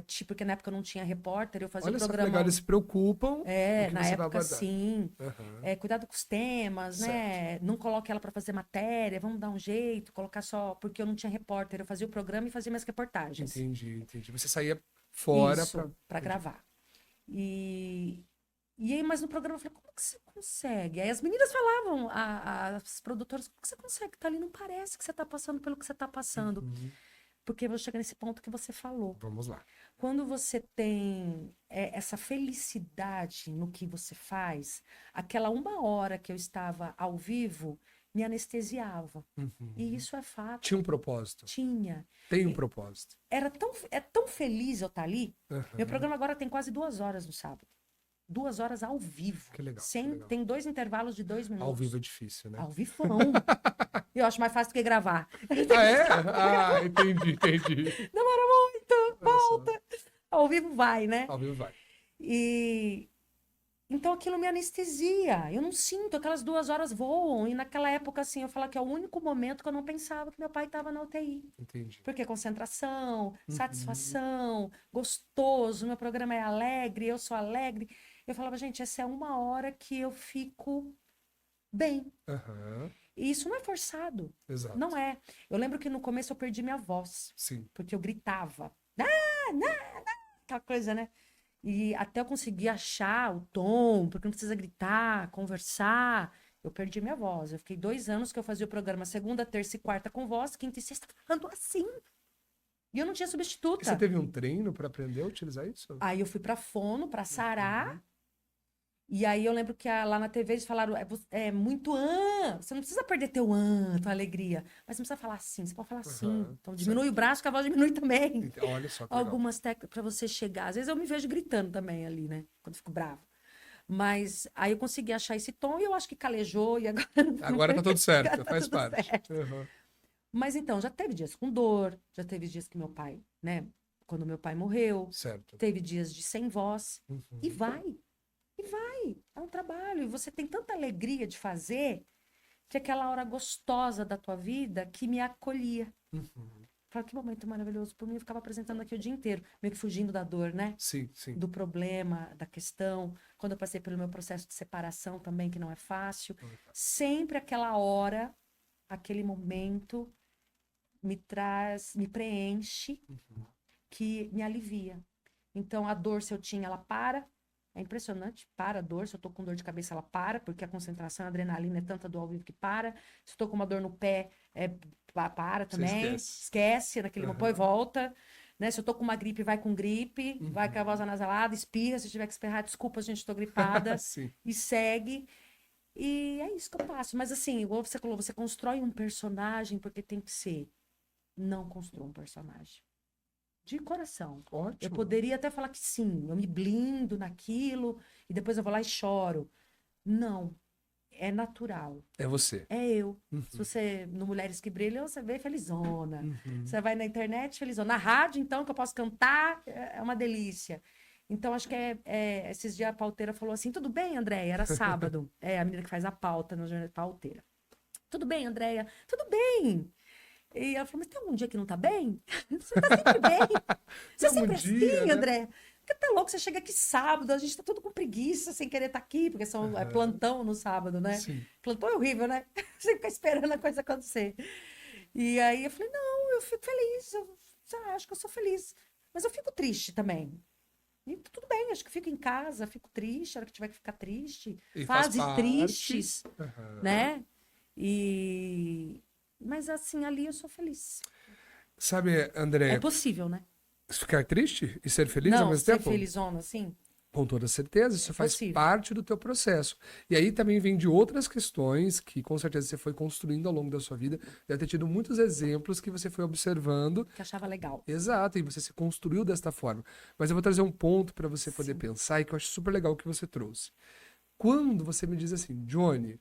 Tipo, porque na época não tinha repórter, eu fazia Olha o só que programa... legal, eles se preocupam com o que na você vai época, abordar. sim. Aham. Cuidado com os temas, né? Não coloque ela para fazer matéria, vamos dar um jeito, colocar só... Porque eu não tinha repórter, eu fazia o programa e fazia minhas reportagens. Entendi. Você saía fora Isso, para gravar. E aí, mas no programa eu falei, como que você consegue? Aí as meninas falavam, as produtoras, como que você consegue? Tá ali, não parece que você tá passando pelo que você tá passando. Porque eu vou chegar nesse ponto que você falou. Vamos lá. Quando você tem essa felicidade no que você faz, aquela 1 hora que eu estava ao vivo me anestesiava. E isso é fato. Tinha um propósito. Tinha. Tem um propósito. É tão feliz eu estar ali. Uhum. Meu programa agora tem quase 2 horas no sábado. 2 horas ao vivo. Que legal, Sem, que legal. Tem 2 intervalos de 2 minutos. Ao vivo é difícil, né? Ao vivão. Eu acho mais fácil do que gravar. Ah, é? Entendi. Demora muito, volta. Ao vivo vai, né? Ao vivo vai. Então aquilo me anestesia. Eu não sinto, aquelas 2 horas voam. E naquela época, assim, eu falo que é o único momento que eu não pensava que meu pai estava na UTI. Entendi. Porque concentração, satisfação, gostoso, meu programa é alegre, eu sou alegre. Eu falava, gente, essa é 1 hora que eu fico bem. E isso não é forçado. Exato. Não é. Eu lembro que no começo eu perdi minha voz. Sim. Porque eu gritava. Aquela coisa, né? E até eu conseguir achar o tom, porque não precisa gritar, conversar. Eu perdi minha voz. Eu fiquei 2 anos que eu fazia o programa segunda, terça e quarta com voz, quinta e sexta falando assim. E eu não tinha substituta. E você teve um treino para aprender a utilizar isso? Aí eu fui pra fono, pra sarar. E aí eu lembro que lá na TV eles falaram, é muito você não precisa perder teu tua alegria. Mas você não precisa falar assim, você pode falar assim. Então diminui o braço que a voz diminui também. Olha só que legal. Algumas técnicas pra você chegar. Às vezes eu me vejo gritando também ali, né? Quando eu fico brava. Mas aí eu consegui achar esse tom e eu acho que calejou e agora... Agora tá tudo certo, Agora tá faz tudo parte. certo. Mas então, já teve dias com dor, já teve dias que meu pai, né? Quando meu pai morreu. Certo. Teve dias de sem voz. E vai. É um trabalho. E você tem tanta alegria de fazer que aquela hora gostosa da tua vida que me acolhia. Fala, que momento maravilhoso. Por mim, eu ficava apresentando aqui o dia inteiro, meio que fugindo da dor, né? Sim. Do problema, da questão. Quando eu passei pelo meu processo de separação também, que não é fácil. Sempre aquela hora, aquele momento me preenche, que me alivia. Então, a dor, se eu tinha, ela para. É impressionante, para a dor. Se eu tô com dor de cabeça, ela para, porque a concentração, a adrenalina é tanta do ao vivo que para. Se eu tô com uma dor no pé, para também. Esquece naquele momento e volta. Né? Se eu tô com uma gripe, vai com gripe, vai com a voz anasalada, espirra. Se tiver que espirrar, desculpa, gente, tô gripada. E segue. E é isso que eu passo. Mas assim, igual você falou, você constrói um personagem porque tem que ser. Não construa um personagem. De coração. Ótimo. Eu poderia até falar que sim, eu me blindo naquilo e depois eu vou lá e choro. Não. É natural. É você. É eu. Se você, no Mulheres que Brilham, você vê felizona. Você vai na internet, felizona. Na rádio, então, que eu posso cantar, é uma delícia. Então, acho que esses dias a pauteira falou assim, tudo bem, Andréia? Era sábado. A menina que faz a pauta na jornada pauteira. Tudo bem, Andréia? Tudo bem. E ela falou, mas tem algum dia que não tá bem? Você tá sempre bem. Você é sempre assim, né? André. Porque tá louco, você chega aqui sábado, a gente tá tudo com preguiça, sem querer estar aqui, porque é plantão no sábado, né? Sim. Plantão é horrível, né? Você fica esperando a coisa acontecer. E aí eu falei, não, eu fico feliz, eu acho que eu sou feliz. Mas eu fico triste também. E tudo bem, acho que fico em casa, fico triste, a hora que tiver que ficar triste. E fases tristes, né? Mas assim, ali eu sou feliz. Sabe, André... É possível, né? Ficar triste e ser feliz ao mesmo tempo? Não, ser felizona, assim? Com toda certeza, isso faz parte do teu processo. E aí também vem de outras questões que com certeza você foi construindo ao longo da sua vida. Deve ter tido muitos exemplos que você foi observando. Que achava legal. Exato, e você se construiu desta forma. Mas eu vou trazer um ponto para você poder pensar e que eu acho super legal que você trouxe. Quando você me diz assim, Johnny,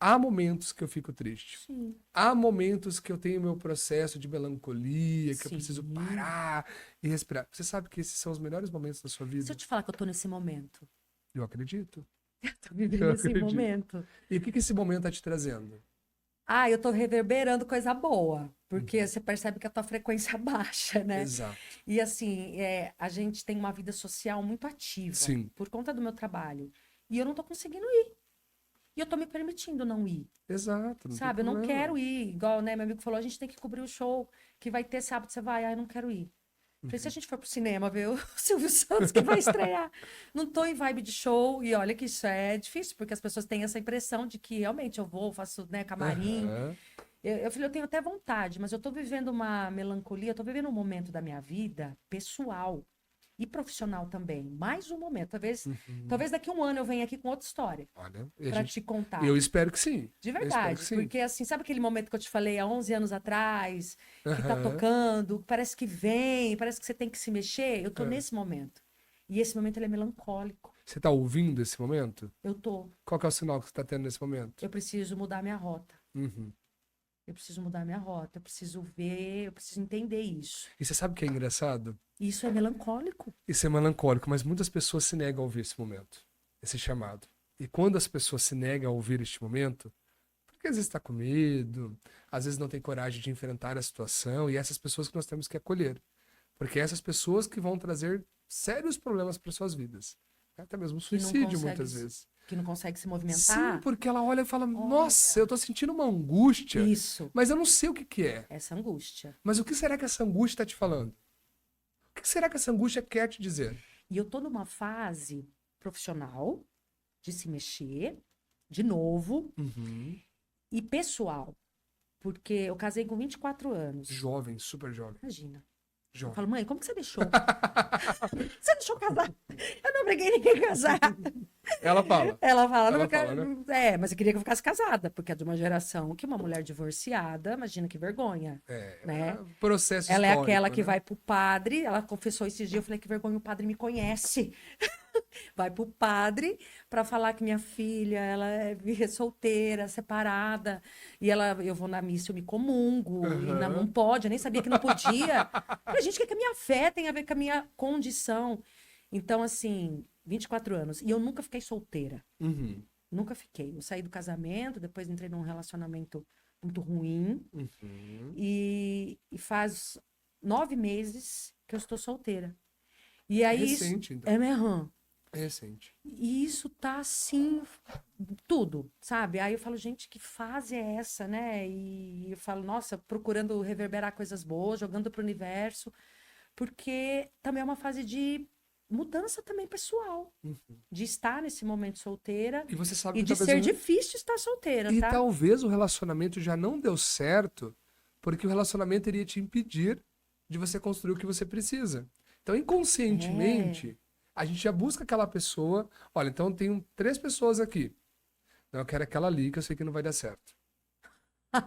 há momentos que eu fico triste. Sim. Há momentos que eu tenho meu processo de melancolia, que eu preciso parar e respirar. Você sabe que esses são os melhores momentos da sua vida? Se eu te falar que eu tô nesse momento. Eu acredito. Eu tô vivendo esse momento. E o que esse momento tá te trazendo? Ah, eu tô reverberando coisa boa. Porque você percebe que a tua frequência baixa, né? Exato. E assim, a gente tem uma vida social muito ativa Sim, por conta do meu trabalho. E eu não tô conseguindo ir. E eu tô me permitindo não ir. exato, não tem Sabe? Eu não problema. quero ir. Igual, né? Meu amigo falou, a gente tem que cobrir o show que vai ter sábado. Você vai? Ah, eu não quero ir. Falei, se a gente for pro cinema ver o Silvio Santos que vai estrear. Não tô em vibe de show. E olha que isso é difícil, porque as pessoas têm essa impressão de que realmente eu vou, faço, né, camarim. Aham. Eu falei, eu tenho até vontade, mas eu tô vivendo uma melancolia, eu tô vivendo um momento da minha vida pessoal e profissional também. Mais um momento. Talvez daqui a um ano eu venha aqui com outra história Olha, e a para gente, te contar. eu espero que sim. De Eu espero que verdade, sim. porque assim, sabe aquele momento que eu te falei há 11 anos atrás, que tá Aham. tocando, parece que vem, parece que você tem que se mexer? Eu tô É. nesse momento. E esse momento ele é melancólico. Você tá ouvindo esse momento? Eu tô. Qual que é o sinal que você tá tendo nesse momento? Eu preciso mudar minha rota. Uhum. Eu preciso mudar minha rota. Eu preciso ver, eu preciso entender isso. E você sabe o que é engraçado? E isso é melancólico. Isso é melancólico, mas muitas pessoas se negam a ouvir esse momento, esse chamado. E quando as pessoas se negam a ouvir este momento, porque às vezes está com medo, às vezes não tem coragem de enfrentar a situação, e essas pessoas que nós temos que acolher. Porque essas pessoas que vão trazer sérios problemas para suas vidas. Até mesmo Que não suicídio, consegue, muitas vezes. que não consegue se Sim, movimentar. porque ela olha e fala: Nossa, Olha, eu tô sentindo uma angústia, isso, mas eu não sei o que que é. essa angústia. Mas o que será que essa angústia está te falando? O que será que essa angústia quer te dizer? E eu tô numa fase profissional de se mexer de novo Uhum. e pessoal, porque eu casei com 24 anos. Jovem, super jovem. Imagina. Eu Jovem. falo, mãe, como que você deixou? Você deixou casar? Eu não obriguei ninguém a casar. Ela fala. Ela fala, não, Ela fala, né? mas eu queria que eu ficasse casada, porque é de uma geração que uma mulher divorciada, imagina que vergonha, né? Processo Ela é histórico, aquela que né? vai pro padre, ela confessou esses dias, eu falei que vergonha, o padre me conhece. Vai pro padre para falar que minha filha, ela é solteira, separada, e eu vou na missa, eu me comungo, e não Aham. pode, eu nem sabia que não podia. Falei, gente, o que que a minha fé tem a ver com a minha condição? Então, assim, 24 anos, e eu nunca fiquei solteira, Uhum. nunca fiquei. Eu saí do casamento, depois entrei num relacionamento muito ruim, Uhum. e faz 9 meses que eu estou solteira. E É aí isso recente, então. é minha. É recente. E isso tá assim, tudo, sabe? Aí eu falo, gente, que fase é essa, né? E eu falo, nossa, procurando reverberar coisas boas, jogando pro universo, porque também é uma fase de mudança também pessoal, Uhum. de estar nesse momento solteira E você sabe e que de talvez ser difícil estar solteira, e tá? talvez o relacionamento já não deu certo porque o relacionamento iria te impedir de você construir o que você precisa. Então, É, inconscientemente, a gente já busca aquela pessoa. Olha, então tem 3 pessoas aqui. Não, eu quero aquela ali que eu sei que não vai dar certo.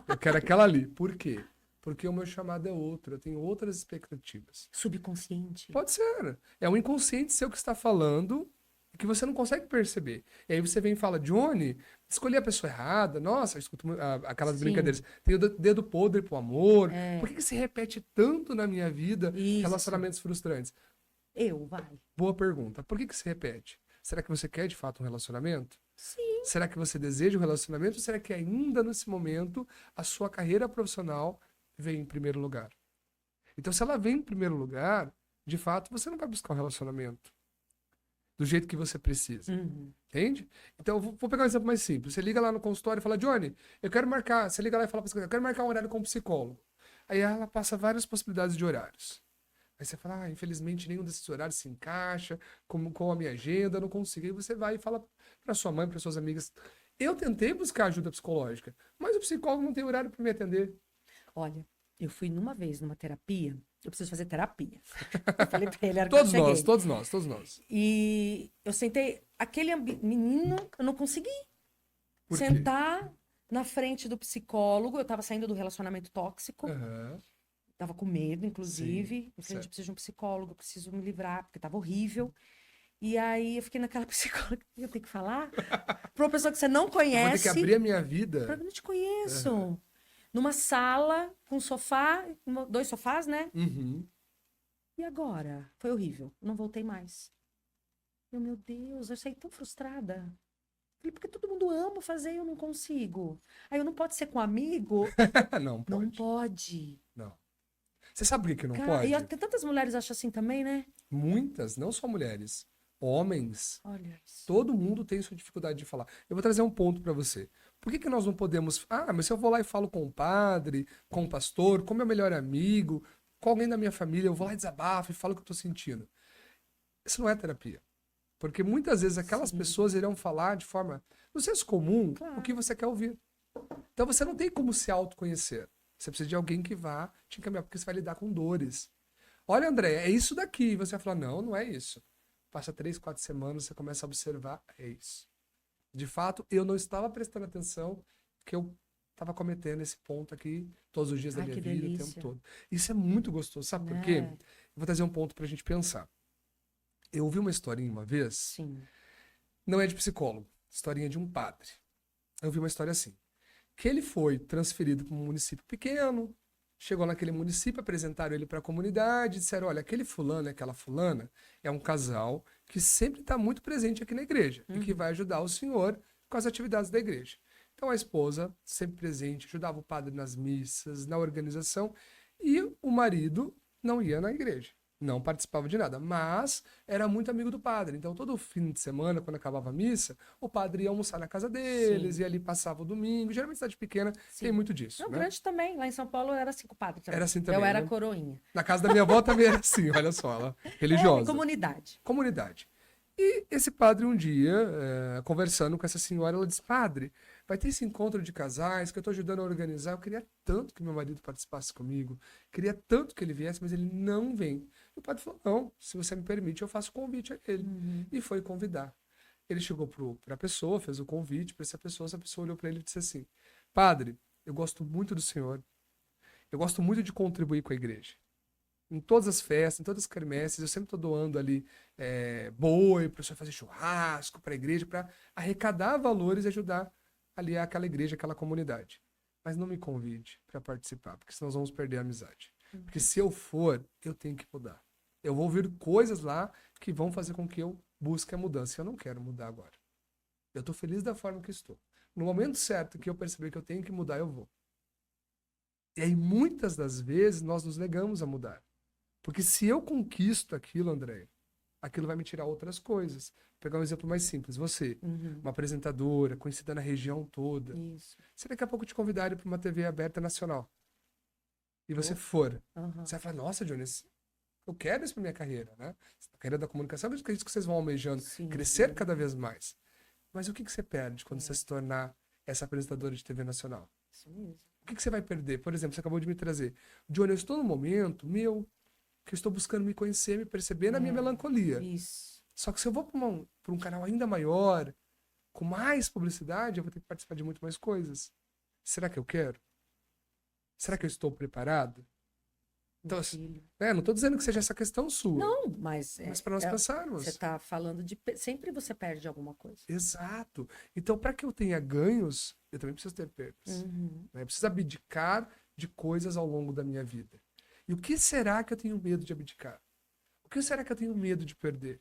Eu quero aquela ali. Por quê? Porque o meu chamado é outro, eu tenho outras expectativas. subconsciente. Pode ser. É o inconsciente seu que está falando que você não consegue perceber. E aí você vem e fala, Johnny, escolhi a pessoa errada. Nossa, eu escuto aquelas Sim, brincadeiras. Tenho dedo podre pro amor. Por é, que que se repete tanto na minha vida isso. relacionamentos frustrantes? Vai. Boa pergunta. Por que que se repete? Será que você quer de fato um relacionamento? Sim. Será que você deseja um relacionamento? Ou será que ainda nesse momento a sua carreira profissional vem em primeiro lugar? Então, se ela vem em primeiro lugar, de fato, você não vai buscar um relacionamento do jeito que você precisa. Uhum. Entende? Então, eu vou pegar um exemplo mais simples. Você liga lá no consultório e fala, Johnny, eu quero marcar. Você liga lá e fala para você, eu quero marcar um horário com um psicólogo. Aí ela passa várias possibilidades de horários. Aí você fala, infelizmente nenhum desses horários se encaixa com a minha agenda, eu não consigo. Aí você vai e fala para sua mãe, para suas amigas, eu tentei buscar ajuda psicológica, mas o psicólogo não tem horário para me atender. Olha, eu fui numa vez numa terapia, eu preciso fazer terapia. Eu falei pra ele, era que eu Todos nós, cheguei. todos nós, todos nós. E eu sentei, aquele menino, eu não consegui Por quê? sentar na frente do psicólogo, eu tava saindo do relacionamento tóxico, Aham. tava com medo, Sim, inclusive. Eu falei, gente, certo. eu preciso de um psicólogo, eu preciso me livrar, porque tava horrível. E aí eu fiquei naquela psicóloga, eu tenho que falar? Pra uma pessoa que você não Eu vou ter que conhece, abrir a minha eu vida. não te conheço. Aham. Numa sala, com sofá, 2 sofás, né? Uhum. E agora? Foi horrível. Não voltei mais. Meu Deus, eu saí tão frustrada. Falei, porque todo mundo ama fazer e eu não consigo. Aí eu não pode ser com amigo? Não Não pode. pode. Não. Você sabe por que que não Cara, e pode? tem tantas mulheres acham assim também, né? Muitas, não só mulheres, homens, Olha isso. todo mundo tem sua dificuldade de falar. Eu vou trazer um ponto para você. Por que que nós não podemos... Ah, mas se eu vou lá e falo com o padre, com o pastor, com meu melhor amigo, com alguém da minha família, eu vou lá e desabafo e falo o que eu tô sentindo. Isso não é terapia. Porque muitas vezes aquelas Sim. pessoas irão falar de forma, no senso comum, Claro. o que você quer ouvir. Então você não tem como se autoconhecer. Você precisa de alguém que vá te encaminhar, porque você vai lidar com dores. Olha, André, é isso daqui. E você vai falar, não, não é isso. Passa 3, 4 semanas, você começa a observar, é isso. De fato, eu não estava prestando atenção que eu estava cometendo esse ponto aqui todos os dias da Ai, minha que vida, o tempo delícia. todo. Isso é muito gostoso, sabe por quê? Né? Eu vou trazer um ponto pra gente pensar. Eu ouvi uma historinha uma vez, Sim. não é de psicólogo, historinha de um padre. Eu ouvi uma história assim, que ele foi transferido para um município pequeno, chegou naquele município, apresentaram ele para a comunidade, disseram, olha, aquele fulano e aquela fulana é um casal que sempre está muito presente aqui na igreja e que vai ajudar o senhor com as atividades da igreja. Então a esposa, sempre presente, ajudava o padre nas missas, na organização, e o marido não ia na igreja. Não participava de nada, mas era muito amigo do padre. Então, todo fim de semana, quando acabava a missa, o padre ia almoçar na casa deles, Sim. e ali passava o domingo. Geralmente, cidade pequena Sim. tem muito disso, Não, né? grande também. Lá em São Paulo era assim com o padre também. Era assim também, Eu era né? coroinha. Na casa da minha avó também era assim, olha só, ela, É, religiosa. comunidade. Comunidade. E esse padre um dia, conversando com essa senhora, ela disse, padre, vai ter esse encontro de casais que eu estou ajudando a organizar, eu queria tanto que meu marido participasse comigo, queria tanto que ele viesse, mas ele não vem. E o padre falou, não, se você me permite, eu faço o convite a ele. E foi convidar. Ele chegou para a pessoa, fez o convite para essa pessoa olhou para ele e disse assim, padre, eu gosto muito do senhor, eu gosto muito de contribuir com a igreja. Em todas as festas, em todas as quermesses, eu sempre estou doando ali boi para o senhor fazer churrasco para a igreja, para arrecadar valores e ajudar ali aquela igreja, aquela comunidade. Mas não me convide para participar, porque senão nós vamos perder a amizade. Porque se eu for, eu tenho que mudar. Eu vou ouvir coisas lá que vão fazer com que eu busque a mudança. Eu não quero mudar agora. Eu estou feliz da forma que estou. No momento certo que eu perceber que eu tenho que mudar, eu vou. E aí, muitas das vezes, nós nos negamos a mudar. Porque se eu conquisto aquilo, André, aquilo vai me tirar outras coisas. Vou pegar um exemplo mais simples. Você, uma apresentadora, conhecida na região toda. Isso. Se daqui a pouco te convidarem para uma TV aberta nacional e você for, você vai falar, nossa, Jones, eu quero isso para minha carreira, né? A carreira da comunicação, eu acredito que vocês vão almejando Sim. crescer cada vez mais. Mas o que você perde quando você se tornar essa apresentadora de TV nacional? Isso mesmo. O que você vai perder? Por exemplo, você acabou de me trazer. Johnny, eu estou num momento que eu estou buscando me conhecer, me perceber na minha melancolia. Isso. Só que se eu vou para um canal ainda maior, com mais publicidade, eu vou ter que participar de muito mais coisas. Será que eu quero? Será que eu estou preparado? Então, não estou dizendo que seja essa questão sua. Não, mas para nós pensarmos. você está falando de sempre você perde alguma coisa. Exato. Então, para que eu tenha ganhos, eu também preciso ter perdas. Né? Eu preciso abdicar de coisas ao longo da minha vida. E o que será que eu tenho medo de abdicar? O que será que eu tenho medo de perder?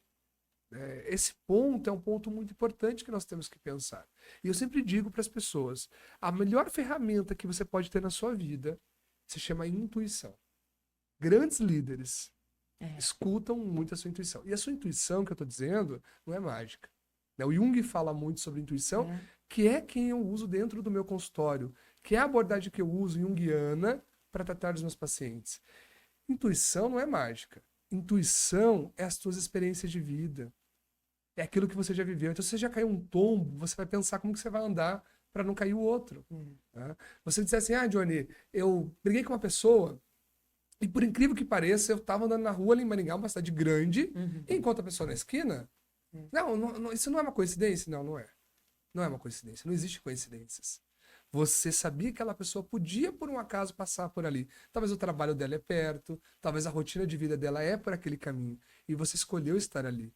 Esse ponto é um ponto muito importante que nós temos que pensar. E eu sempre digo para as pessoas, a melhor ferramenta que você pode ter na sua vida se chama intuição. Grandes líderes escutam muito a sua intuição. E a sua intuição, que eu estou dizendo, não é mágica. O Jung fala muito sobre intuição, que é quem eu uso dentro do meu consultório, que é a abordagem que eu uso junguiana para tratar dos meus pacientes. Intuição não é mágica. Intuição é as tuas experiências de vida. É aquilo que você já viveu. Então, se você já caiu um tombo, você vai pensar como que você vai andar para não cair o outro. Tá? Você disser assim, Johnny, eu briguei com uma pessoa e, por incrível que pareça, eu estava andando na rua ali em Maringá, uma cidade grande, e encontro a pessoa na esquina. Não, isso não é uma coincidência? Não, não é. Não é uma coincidência. Não existe coincidências. Você sabia que aquela pessoa podia, por um acaso, passar por ali. Talvez o trabalho dela é perto, talvez a rotina de vida dela é por aquele caminho. E você escolheu estar ali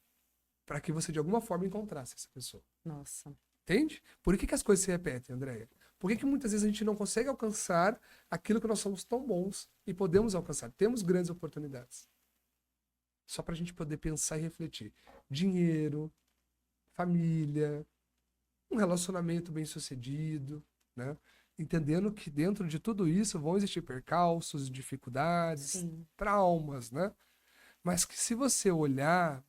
para que você, de alguma forma, encontrasse essa pessoa. Nossa. Entende? Por que as coisas se repetem, Andréia? Por que muitas vezes a gente não consegue alcançar aquilo que nós somos tão bons e podemos alcançar? Temos grandes oportunidades. Só para a gente poder pensar e refletir. Dinheiro, família, um relacionamento bem-sucedido, né? Entendendo que dentro de tudo isso vão existir percalços, dificuldades, Sim. traumas, né? Mas que se você olhar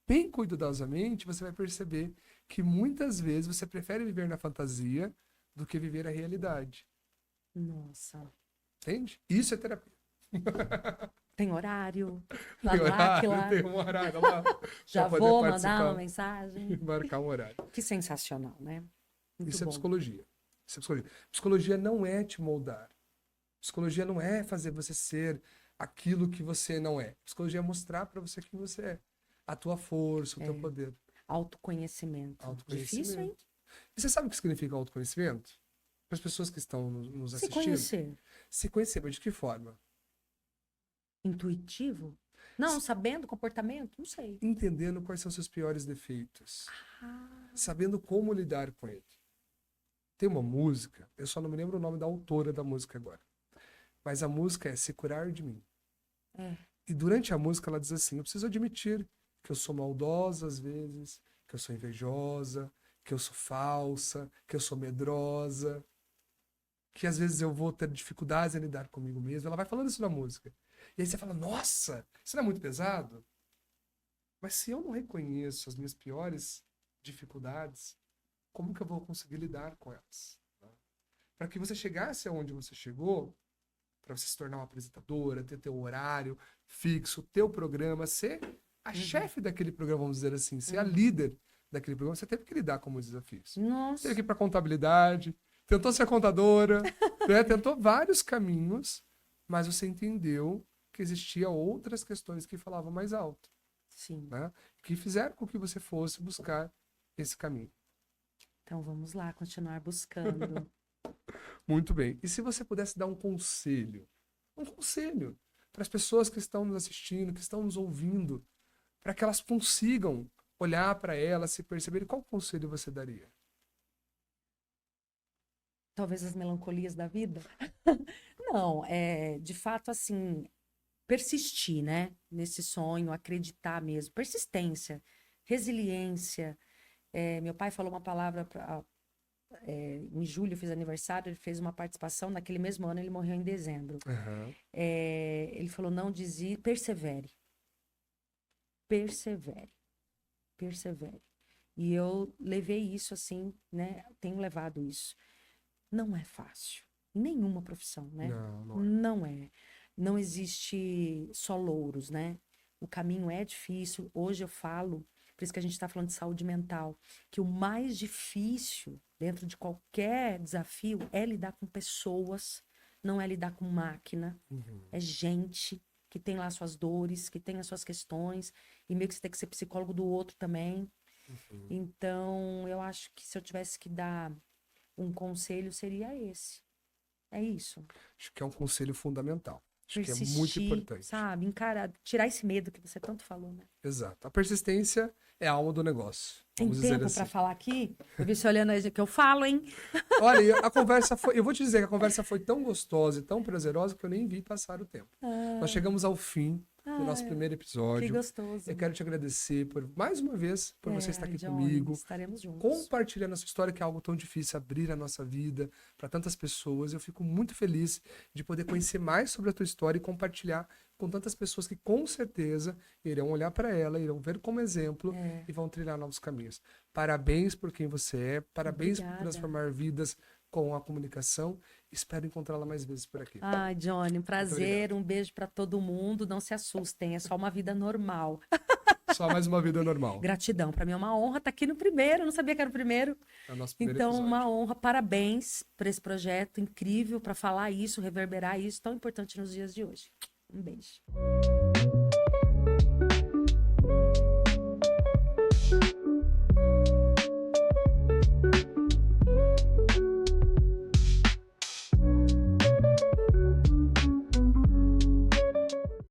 bem cuidadosamente, você vai perceber que muitas vezes você prefere viver na fantasia do que viver a realidade. Nossa. Entende? Isso é terapia. Tem horário? Lá Tem no horário, Áquila? tem um horário lá Já para poder vou mandar participar uma mensagem. e marcar um horário. Que sensacional, né? Muito Isso é bom. psicologia. Isso é psicologia. Psicologia não é te moldar. Psicologia não é fazer você ser aquilo que você não é. Psicologia é mostrar para você quem você é. A tua força, o teu poder. Autoconhecimento. Difícil, hein? E você sabe o que significa autoconhecimento? Para as pessoas que estão nos Se assistindo. conhecer. Se conhecer, mas de que forma? Intuitivo? Não, sabendo comportamento? Não sei. Entendendo quais são seus piores defeitos. Ah, Sabendo como lidar com ele. Tem uma música, eu só não me lembro o nome da autora da música agora. Mas a música é Se Curar de Mim. é. E durante a música ela diz assim: eu preciso admitir que eu sou maldosa às vezes, que eu sou invejosa, que eu sou falsa, que eu sou medrosa, que às vezes eu vou ter dificuldades em lidar comigo mesmo. Ela vai falando isso na música. E aí você fala: nossa, isso não é muito pesado? Mas se eu não reconheço as minhas piores dificuldades, como que eu vou conseguir lidar com elas? Para que você chegasse aonde você chegou, para você se tornar uma apresentadora, ter teu horário fixo, teu programa, ser a chefe daquele programa, vamos dizer assim, ser a líder daquele programa, você teve que lidar com muitos desafios. Você Nossa. teve que ir para contabilidade, tentou ser contadora, né? Tentou vários caminhos, mas você entendeu que existia outras questões que falavam mais alto, Sim. né? Que fizeram com que você fosse buscar esse caminho. Então vamos lá, continuar buscando. Muito bem. E se você pudesse dar um conselho para as pessoas que estão nos assistindo, que estão nos ouvindo, para que elas consigam olhar para elas, se perceberem, qual conselho você daria? Talvez as melancolias da vida? Não, de fato, assim, persistir, né? Nesse sonho, acreditar mesmo. Persistência, resiliência. Meu pai falou uma palavra em julho, eu fiz aniversário, ele fez uma participação, naquele mesmo ano ele morreu em dezembro. Uhum. Ele falou, não desista, persevere. Persevere. Persevere. E eu levei isso assim, né? Tenho levado isso. Não é fácil. Em nenhuma profissão, né? Não é. Não é. Não existe só louros, né? O caminho é difícil. Hoje eu falo, por isso que a gente está falando de saúde mental, que o mais difícil dentro de qualquer desafio é lidar com pessoas, não é lidar com máquina, é gente que tem lá suas dores, que tem as suas questões, e meio que você tem que ser psicólogo do outro também. Então, eu acho que se eu tivesse que dar um conselho, seria esse. É isso. Acho que é um conselho fundamental. Acho que é muito Persistir, importante. sabe? Encarar, tirar esse medo que você tanto falou, né? Exato. A persistência é a alma do negócio. Tem Vamos dizer tempo assim. pra falar aqui? Eu vi você olhando aí que eu falo, hein? Olha, e a conversa foi. Eu vou te dizer que a conversa foi tão gostosa e tão prazerosa que eu nem vi passar o tempo. Nós chegamos ao fim do nosso primeiro Que episódio. gostoso. Eu quero te agradecer mais uma vez por você estar aqui Johnny, comigo, estaremos juntos. compartilhando a sua história, que é algo tão difícil, abrir a nossa vida para tantas pessoas. Eu fico muito feliz de poder conhecer mais sobre a tua história e compartilhar com tantas pessoas que com certeza irão olhar para ela, irão ver como exemplo e vão trilhar novos caminhos. Parabéns por quem você é, parabéns por transformar vidas com a comunicação. Espero encontrá-la mais vezes por aqui. Ai, Johnny, um prazer, um beijo para todo mundo. Não se assustem, é só uma vida normal. Só mais uma vida normal. Gratidão, para mim é uma honra estar aqui no primeiro, eu não sabia que era o primeiro. É o nosso primeiro Então, episódio. uma honra, parabéns por esse projeto incrível, para falar isso, reverberar isso, tão importante nos dias de hoje. Um beijo.